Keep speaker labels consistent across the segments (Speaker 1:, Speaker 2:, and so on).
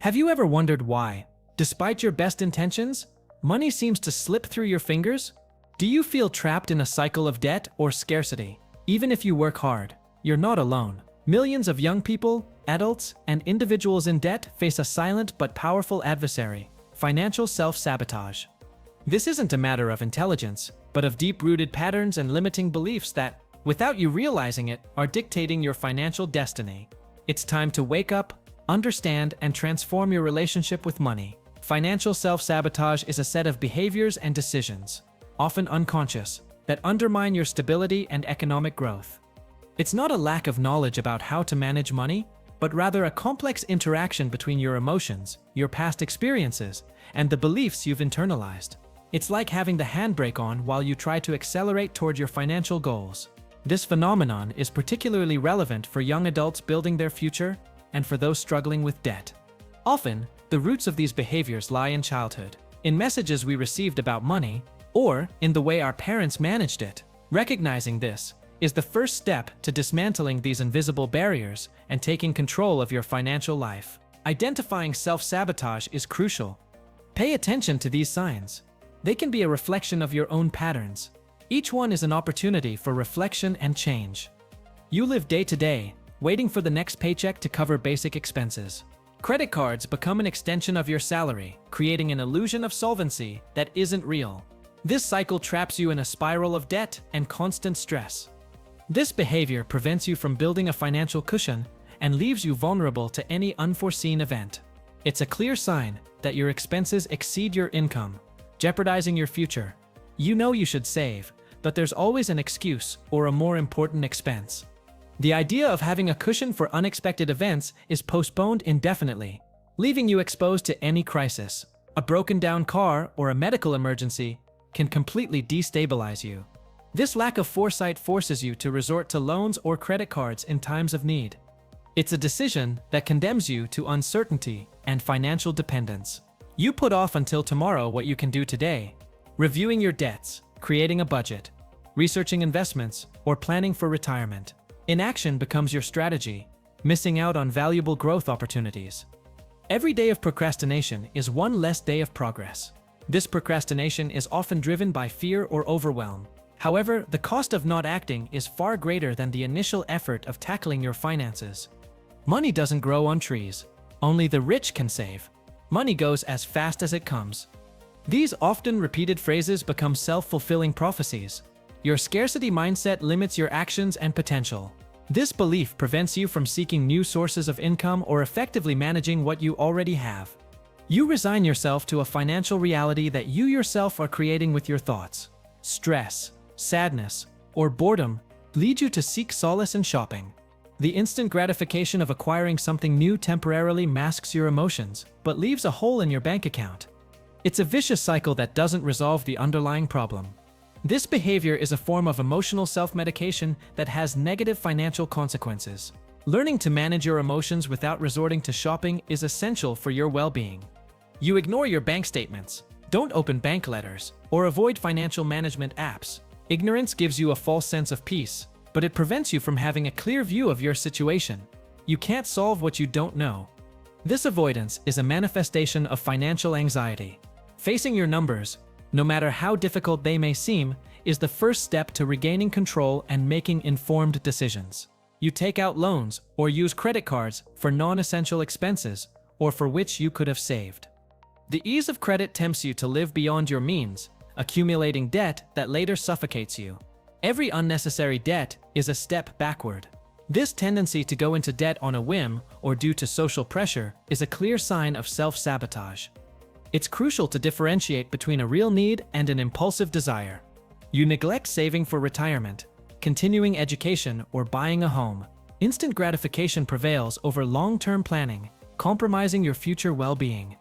Speaker 1: Have you ever wondered why, despite your best intentions, money seems to slip through your fingers? Do you feel trapped in a cycle of debt or scarcity? Even if you work hard, you're not alone. Millions of young people, adults, and individuals in debt face a silent but powerful adversary: financial self-sabotage. This isn't a matter of intelligence, but of deep-rooted patterns and limiting beliefs that, without you realizing it, are dictating your financial destiny. It's time to wake up, understand, and transform your relationship with money. Financial self-sabotage is a set of behaviors and decisions, often unconscious, that undermine your stability and economic growth. It's not a lack of knowledge about how to manage money, but rather a complex interaction between your emotions, your past experiences, and the beliefs you've internalized. It's like having the handbrake on while you try to accelerate toward your financial goals. This phenomenon is particularly relevant for young adults building their future and for those struggling with debt. Often, the roots of these behaviors lie in childhood, in messages we received about money, or in the way our parents managed it. Recognizing this is the first step to dismantling these invisible barriers and taking control of your financial life. Identifying self-sabotage is crucial. Pay attention to these signs. They can be a reflection of your own patterns. Each one is an opportunity for reflection and change. You live day to day, waiting for the next paycheck to cover basic expenses. Credit cards become an extension of your salary, creating an illusion of solvency that isn't real. This cycle traps you in a spiral of debt and constant stress. This behavior prevents you from building a financial cushion and leaves you vulnerable to any unforeseen event. It's a clear sign that your expenses exceed your income, jeopardizing your future. You know you should save, but there's always an excuse or a more important expense. The idea of having a cushion for unexpected events is postponed indefinitely, leaving you exposed to any crisis. A broken down car or a medical emergency can completely destabilize you. This lack of foresight forces you to resort to loans or credit cards in times of need. It's a decision that condemns you to uncertainty and financial dependence. You put off until tomorrow what you can do today: reviewing your debts, creating a budget, researching investments, or planning for retirement. Inaction becomes your strategy, missing out on valuable growth opportunities. Every day of procrastination is one less day of progress. This procrastination is often driven by fear or overwhelm. However, the cost of not acting is far greater than the initial effort of tackling your finances. Money doesn't grow on trees. Only the rich can save. Money goes as fast as it comes. These often repeated phrases become self-fulfilling prophecies. Your scarcity mindset limits your actions and potential. This belief prevents you from seeking new sources of income or effectively managing what you already have. You resign yourself to a financial reality that you yourself are creating with your thoughts. Stress, sadness, or boredom lead you to seek solace in shopping. The instant gratification of acquiring something new temporarily masks your emotions, but leaves a hole in your bank account. It's a vicious cycle that doesn't resolve the underlying problem. This behavior is a form of emotional self-medication that has negative financial consequences. Learning to manage your emotions without resorting to shopping is essential for your well-being. You ignore your bank statements, don't open bank letters, or avoid financial management apps. Ignorance gives you a false sense of peace, but it prevents you from having a clear view of your situation. You can't solve what you don't know. This avoidance is a manifestation of financial anxiety. Facing your numbers, no matter how difficult they may seem, is the first step to regaining control and making informed decisions. You take out loans or use credit cards for non-essential expenses or for which you could have saved. The ease of credit tempts you to live beyond your means, accumulating debt that later suffocates you. Every unnecessary debt is a step backward. This tendency to go into debt on a whim or due to social pressure is a clear sign of self-sabotage. It's crucial to differentiate between a real need and an impulsive desire. You neglect saving for retirement, continuing education, or buying a home. Instant gratification prevails over long-term planning, compromising your future well-being.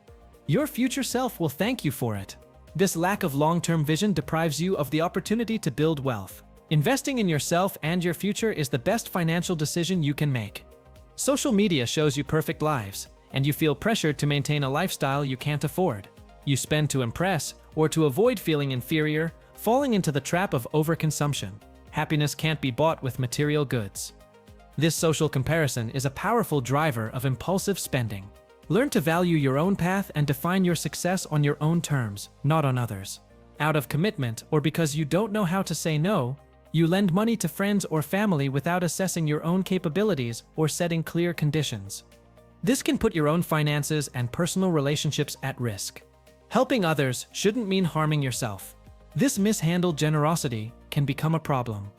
Speaker 1: Your future self will thank you for it. This lack of long-term vision deprives you of the opportunity to build wealth. Investing in yourself and your future is the best financial decision you can make. Social media shows you perfect lives, and you feel pressured to maintain a lifestyle you can't afford. You spend to impress or to avoid feeling inferior, falling into the trap of overconsumption. Happiness can't be bought with material goods. This social comparison is a powerful driver of impulsive spending. Learn to value your own path and define your success on your own terms, not on others. Out of commitment or because you don't know how to say no, you lend money to friends or family without assessing your own capabilities or setting clear conditions. This can put your own finances and personal relationships at risk. Helping others shouldn't mean harming yourself. This mishandled generosity can become a problem.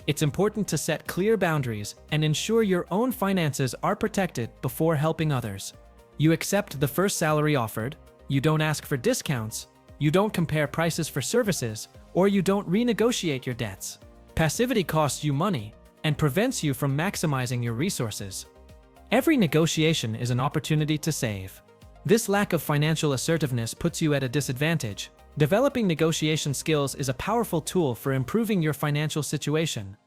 Speaker 1: It's important to set clear boundaries and ensure your own finances are protected before helping others. You accept the first salary offered, you don't ask for discounts, you don't compare prices for services, or you don't renegotiate your debts. Passivity costs you money and prevents you from maximizing your resources. Every negotiation is an opportunity to save. This lack of financial assertiveness puts you at a disadvantage. Developing negotiation skills is a powerful tool for improving your financial situation.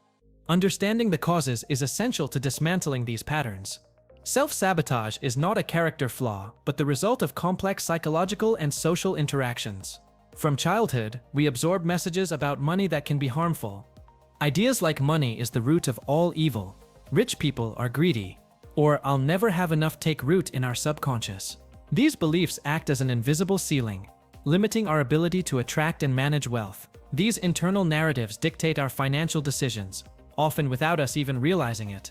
Speaker 1: Understanding the causes is essential to dismantling these patterns. Self-sabotage is not a character flaw, but the result of complex psychological and social interactions. From childhood, we absorb messages about money that can be harmful. Ideas like money is the root of all evil, rich people are greedy, or I'll never have enough take root in our subconscious. These beliefs act as an invisible ceiling, limiting our ability to attract and manage wealth. These internal narratives dictate our financial decisions, often without us even realizing it.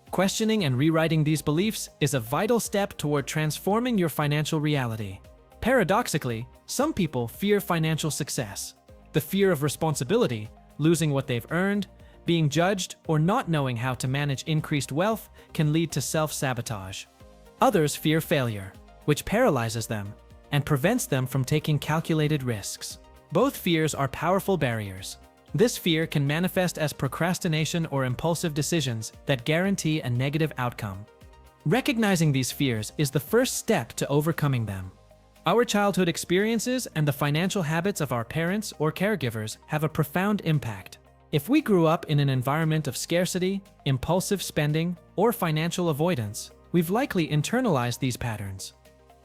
Speaker 1: Questioning and rewriting these beliefs is a vital step toward transforming your financial reality. Paradoxically, some people fear financial success. The fear of responsibility, losing what they've earned, being judged, or not knowing how to manage increased wealth can lead to self-sabotage. Others fear failure, which paralyzes them and prevents them from taking calculated risks. Both fears are powerful barriers. This fear can manifest as procrastination or impulsive decisions that guarantee a negative outcome. Recognizing these fears is the first step to overcoming them. Our childhood experiences and the financial habits of our parents or caregivers have a profound impact. If we grew up in an environment of scarcity, impulsive spending, or financial avoidance, we've likely internalized these patterns.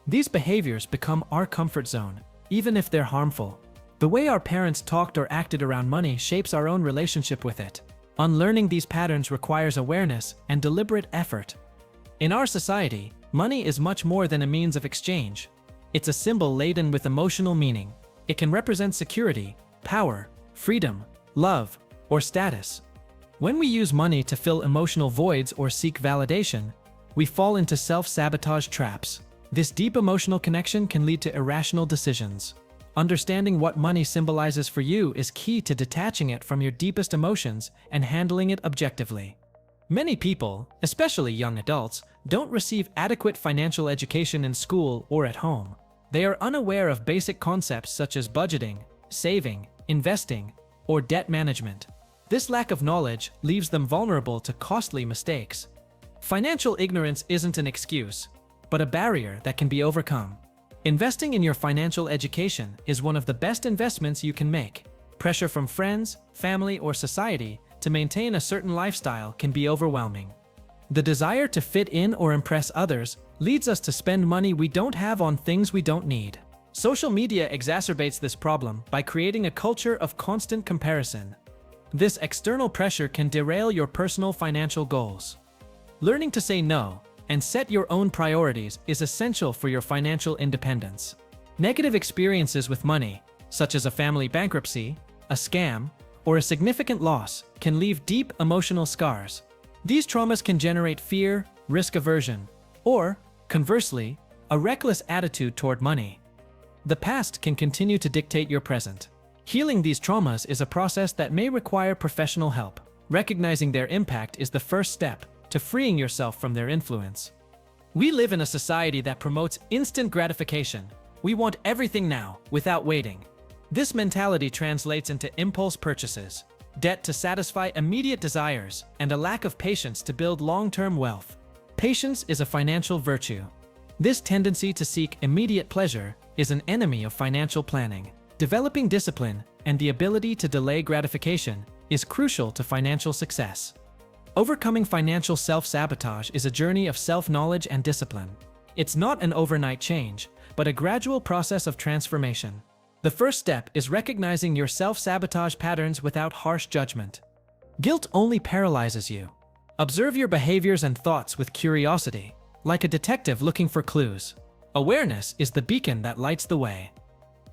Speaker 1: These behaviors become our comfort zone, even if they're harmful. The way our parents talked or acted around money shapes our own relationship with it. Unlearning these patterns requires awareness and deliberate effort. In our society, money is much more than a means of exchange. It's a symbol laden with emotional meaning. It can represent security, power, freedom, love, or status. When we use money to fill emotional voids or seek validation, we fall into self-sabotage traps. This deep emotional connection can lead to irrational decisions. Understanding what money symbolizes for you is key to detaching it from your deepest emotions and handling it objectively. Many people, especially young adults, don't receive adequate financial education in school or at home. They are unaware of basic concepts such as budgeting, saving, investing, or debt management. This lack of knowledge leaves them vulnerable to costly mistakes. Financial ignorance isn't an excuse, but a barrier that can be overcome. Investing in your financial education is one of the best investments you can make. Pressure from friends, family, or society to maintain a certain lifestyle can be overwhelming. The desire to fit in or impress others leads us to spend money we don't have on things we don't need. Social media exacerbates this problem by creating a culture of constant comparison. This external pressure can derail your personal financial goals. Learning to say no and set your own priorities is essential for your financial independence. Negative experiences with money, such as a family bankruptcy, a scam, or a significant loss, can leave deep emotional scars. These traumas can generate fear, risk aversion, or, conversely, a reckless attitude toward money. The past can continue to dictate your present. Healing these traumas is a process that may require professional help. Recognizing their impact is the first step to freeing yourself from their influence. We live in a society that promotes instant gratification. We want everything now, without waiting. This mentality translates into impulse purchases, debt to satisfy immediate desires, and a lack of patience to build long-term wealth. Patience is a financial virtue. This tendency to seek immediate pleasure is an enemy of financial planning. Developing discipline and the ability to delay gratification is crucial to financial success. Overcoming financial self-sabotage is a journey of self-knowledge and discipline. It's not an overnight change, but a gradual process of transformation. The first step is recognizing your self-sabotage patterns without harsh judgment. Guilt only paralyzes you. Observe your behaviors and thoughts with curiosity. like a detective looking for clues. Awareness is the beacon that lights the way.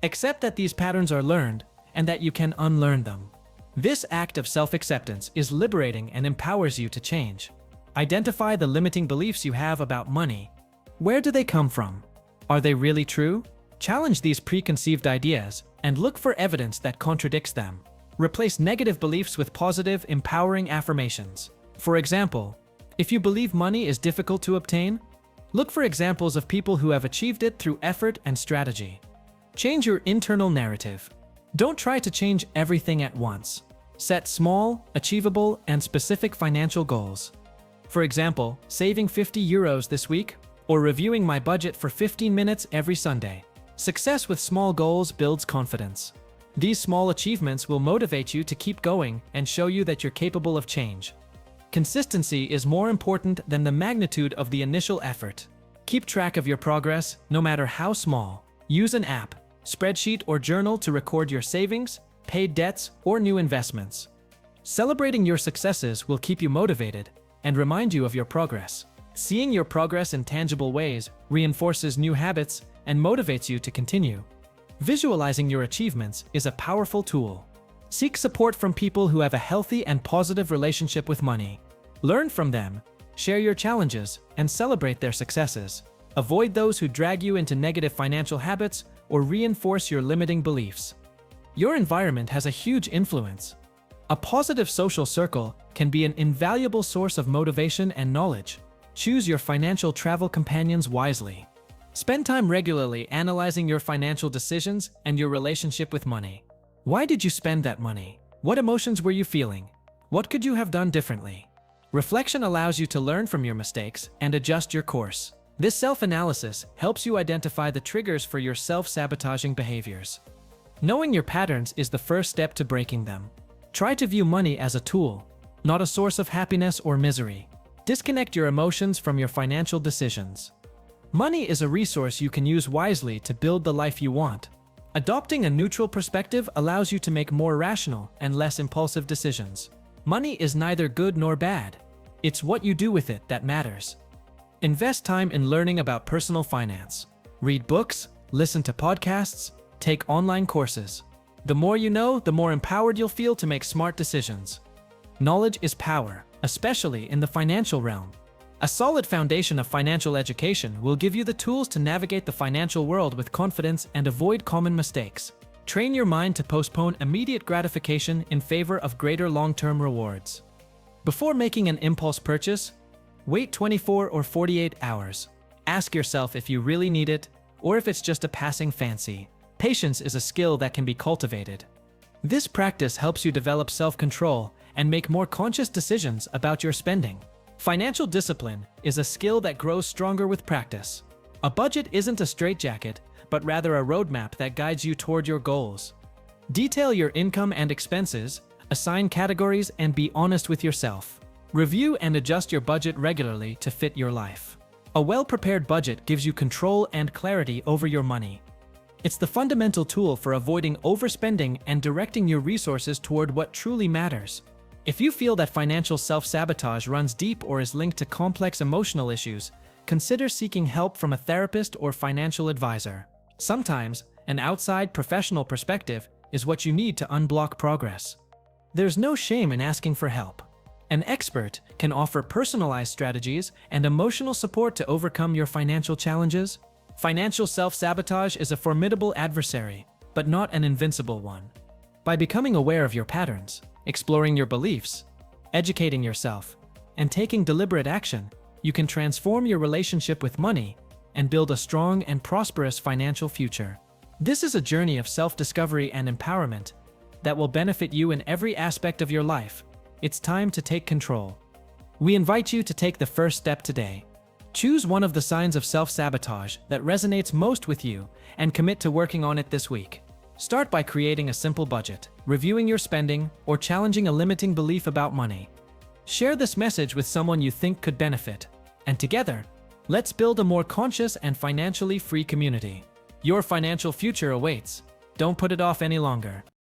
Speaker 1: Accept that these patterns are learned and that you can unlearn them. This act of self-acceptance is liberating and empowers you to change. Identify the limiting beliefs you have about money. Where do they come from? Are they really true? Challenge these preconceived ideas and look for evidence that contradicts them. Replace negative beliefs with positive, empowering affirmations. For example, if you believe money is difficult to obtain, look for examples of people who have achieved it through effort and strategy. Change your internal narrative. Don't try to change everything at once. Set small, achievable, and specific financial goals. For example, saving €50 this week, or reviewing my budget for 15 minutes every Sunday. Success with small goals builds confidence. These small achievements will motivate you to keep going and show you that you're capable of change. Consistency is more important than the magnitude of the initial effort. Keep track of your progress, no matter how small. Use an app, spreadsheet, or journal to record your savings, paid debts, or new investments. Celebrating your successes will keep you motivated and remind you of your progress. Seeing your progress in tangible ways reinforces new habits and motivates you to continue. Visualizing your achievements is a powerful tool. Seek support from people who have a healthy and positive relationship with money. Learn from them, share your challenges, and celebrate their successes. Avoid those who drag you into negative financial habits or reinforce your limiting beliefs. Your environment has a huge influence. A positive social circle can be an invaluable source of motivation and knowledge. Choose your financial travel companions wisely. Spend time regularly analyzing your financial decisions and your relationship with money. Why did you spend that money? What emotions were you feeling? What could you have done differently? Reflection allows you to learn from your mistakes and adjust your course. This self-analysis helps you identify the triggers for your self-sabotaging behaviors. Knowing your patterns is the first step to breaking them. Try to view money as a tool, not a source of happiness or misery. Disconnect your emotions from your financial decisions. Money is a resource you can use wisely to build the life you want. Adopting a neutral perspective allows you to make more rational and less impulsive decisions. Money is neither good nor bad. It's what you do with it that matters. Invest time in learning about personal finance. Read books, listen to podcasts, take online courses. The more you know, the more empowered you'll feel to make smart decisions. Knowledge is power, especially in the financial realm. A solid foundation of financial education will give you the tools to navigate the financial world with confidence and avoid common mistakes. Train your mind to postpone immediate gratification in favor of greater long-term rewards. Before making an impulse purchase, wait 24 or 48 hours. Ask yourself if you really need it or if it's just a passing fancy. Patience is a skill that can be cultivated. This practice helps you develop self-control and make more conscious decisions about your spending. Financial discipline is a skill that grows stronger with practice. A budget isn't a straitjacket, but rather a roadmap that guides you toward your goals. Detail your income and expenses, assign categories, and be honest with yourself. Review and adjust your budget regularly to fit your life. A well-prepared budget gives you control and clarity over your money. It's the fundamental tool for avoiding overspending and directing your resources toward what truly matters. If you feel that financial self-sabotage runs deep or is linked to complex emotional issues, consider seeking help from a therapist or financial advisor. Sometimes, an outside professional perspective is what you need to unblock progress. There's no shame in asking for help. An expert can offer personalized strategies and emotional support to overcome your financial challenges. Financial self-sabotage is a formidable adversary, but not an invincible one. By becoming aware of your patterns, exploring your beliefs, educating yourself, and taking deliberate action, you can transform your relationship with money and build a strong and prosperous financial future. This is a journey of self-discovery and empowerment that will benefit you in every aspect of your life. It's time to take control. We invite you to take the first step today. Choose one of the signs of self-sabotage that resonates most with you and commit to working on it this week. Start by creating a simple budget, reviewing your spending, or challenging a limiting belief about money. Share this message with someone you think could benefit, and together, let's build a more conscious and financially free community. Your financial future awaits. Don't put it off any longer.